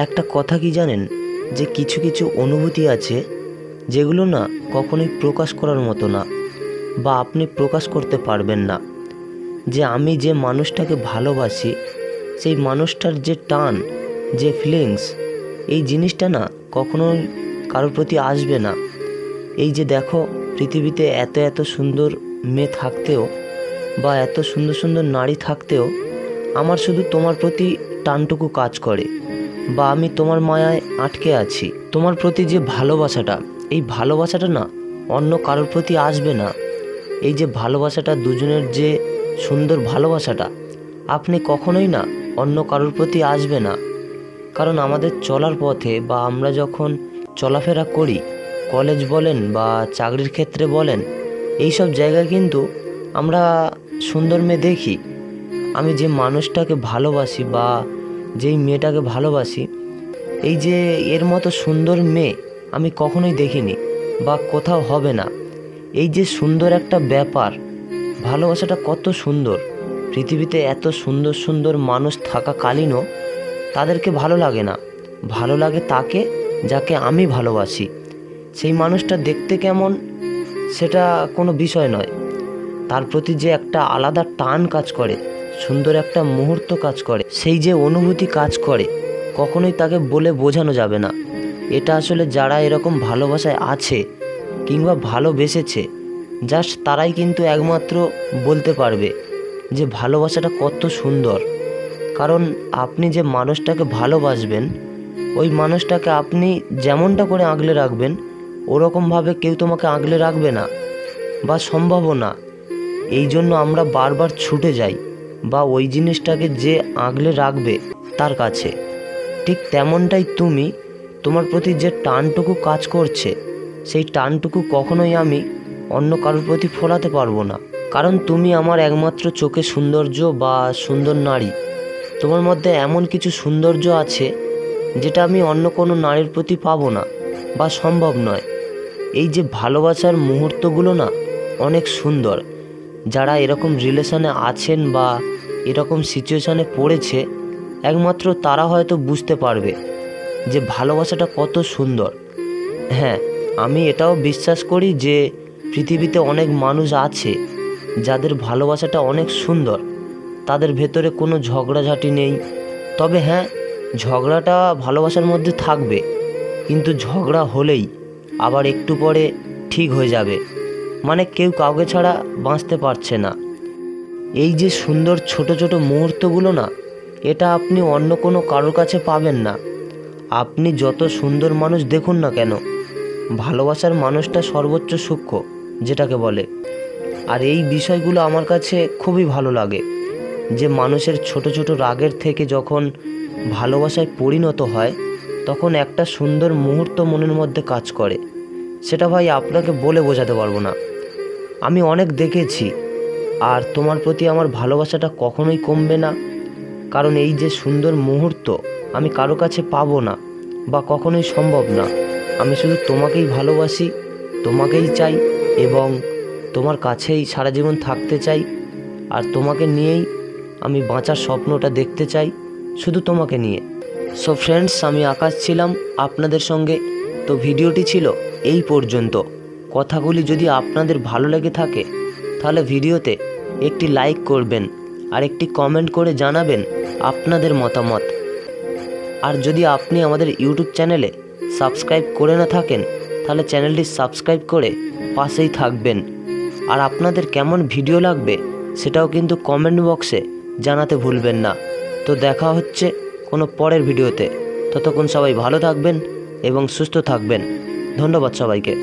একটা কথা কি জানেন, যে কিছু কিছু অনুভূতি আছে যেগুলো না কখনোই প্রকাশ করার মতো না, বা আপনি প্রকাশ করতে পারবেন না। যে আমি যে মানুষটাকে ভালোবাসি, সেই মানুষটার যে টান, যে ফিলিংস, এই জিনিসটা না কখনোই কারোর প্রতি আসবে না। এই যে দেখো, পৃথিবীতে এত এত সুন্দর মেয়ে থাকতেও বা এত সুন্দর সুন্দর নারী থাকতেও আমার শুধু তোমার প্রতি টানটুকু কাজ করে, বা আমি তোমার মায়ায় আটকে আছি। তোমার প্রতি যে ভালোবাসাটা, এই ভালোবাসাটা না অন্য কারোর প্রতি আসবে না। এই যে ভালোবাসাটা, দুজনের যে সুন্দর ভালোবাসাটা, আপনি কখনোই না অন্য কারোর প্রতি আসবে না। কারণ আমাদের চলার পথে বা আমরা যখন চলাফেরা করি, কলেজ বলেন বা চাকরির ক্ষেত্রে বলেন, এই সব জায়গায় কিন্তু আমরা সুন্দর মেয়ে দেখি। আমি যে মানুষটাকে ভালোবাসি বা যেই মেয়েটাকে ভালোবাসি, এই যে এর মতো সুন্দর মেয়ে আমি কখনোই দেখিনি বা কোথাও হবে না। এই যে সুন্দর একটা ব্যাপার, ভালোবাসাটা কত সুন্দর। পৃথিবীতে এত সুন্দর সুন্দর মানুষ থাকাকালীনও তাদেরকে ভালো লাগে না। ভালো লাগে তাকে যাকে আমি ভালোবাসি। সেই মানুষটা দেখতে কেমন সেটা কোনো বিষয় নয়, তার প্রতি যে একটা আলাদা টান কাজ করে, সুন্দর একটা মুহূর্ত কাজ করে, সেই যে অনুভূতি কাজ করে, কখনোই তাকে বলে বোঝানো যাবে না। এটা আসলে যারা এরকম ভালোবাসায় আছে কিংবা ভালোবেসেছে, জাস্ট তারাই কিন্তু একমাত্র বলতে পারবে যে ভালোবাসাটা কত সুন্দর। কারণ আপনি যে মানুষটাকে ভালোবাসবেন, ওই মানুষটাকে আপনি যেমনটা করে আগলে রাখবেন, ওরকমভাবে কেউ তোমাকে আগলে রাখবে না বা সম্ভবও না। এই জন্য আমরা বারবার ছুটে যাই বা ওই জিনিসটাকে যে আগলে রাখবে তার কাছে। ঠিক তেমনটাই তুমি, তোমার প্রতি যে টানটুকু কাজ করছে, সেই টানটুকু কখনোই আমি অন্য কারোর প্রতি ফোলাতে পারবো না। কারণ তুমি আমার একমাত্র চোখে সৌন্দর্য বা সুন্দর নারী। তোমার মধ্যে এমন কিছু সৌন্দর্য আছে যেটা আমি অন্য কোনো নারীর প্রতি পাবো না বা সম্ভব নয়। এই যে ভালোবাসার মুহূর্তগুলো না অনেক সুন্দর। যারা এরকম রিলেশনে আছেন বা এরকম সিচুয়েশানে পড়েছে, একমাত্র তারা হয়তো বুঝতে পারবে যে ভালোবাসাটা কত সুন্দর। হ্যাঁ, আমি এটাও বিশ্বাস করি যে পৃথিবীতে অনেক মানুষ আছে যাদের ভালোবাসাটা অনেক সুন্দর, তাদের ভেতরে কোনো ঝগড়াঝাটি নেই। তবে হ্যাঁ, ঝগড়াটা ভালোবাসার মধ্যে থাকবে, কিন্তু ঝগড়া হলেই আবার একটু পরে ঠিক হয়ে যাবে। মানে কেউ কাউকে ছাড়া বাঁচতে পারছে না। এই যে সুন্দর ছোট ছোট মুহূর্তগুলো না, এটা আপনি অন্য কোনো কারোর কাছে পাবেন না। আপনি যত সুন্দর মানুষ দেখুন না কেন, ভালোবাসার মানুষটা সর্বোচ্চ সূক্ষ্ম যেটাকে বলে। আর এই বিষয়গুলো আমার কাছে খুবই ভালো লাগে, যে মানুষের ছোট ছোট রাগের থেকে যখন ভালোবাসায় পরিণত হয়, তখন একটা সুন্দর মুহূর্ত মনের মধ্যে কাজ করে। সেটা ভাই আপনাকে বলে বোঝাতে পারবো না। আমি অনেক দেখেছি। আর তোমার প্রতি আমার ভালোবাসাটা কখনোই কমবে না। কারণ এই যে সুন্দর মুহূর্ত আমি কারো কাছে পাবো না বা কখনোই সম্ভব না। আমি শুধু তোমাকেই ভালোবাসি, তোমাকেই চাই এবং তোমার কাছেই সারা জীবন থাকতে চাই। আর তোমাকে নিয়েই আমি বাঁচার স্বপ্নটা দেখতে চাই, শুধু তোমাকে নিয়ে। সো ফ্রেন্ডস, আমি আকাশ ছিলাম আপনাদের সঙ্গে। তো ভিডিওটি ছিল এই পর্যন্ত। কথাগুলি যদি আপনাদের ভালো লেগে থাকে, তাহলে ভিডিওতে একটি লাইক করবেন আর একটি কমেন্ট করে জানাবেন আপনাদের মতামত। আর যদি আপনি আমাদের ইউটিউব চ্যানেলে সাবস্ক্রাইব করে না থাকেন, তাহলে চ্যানেলটি সাবস্ক্রাইব করে পাশেই থাকবেন। আর আপনাদের কেমন ভিডিও লাগবে সেটাও কিন্তু কমেন্ট বক্সে জানাতে ভুলবেন না। তো দেখা হচ্ছে কোনো পরের ভিডিওতে। ততক্ষণ সবাই ভালো থাকবেন এবং সুস্থ থাকবেন। ধন্যবাদ সবাইকে।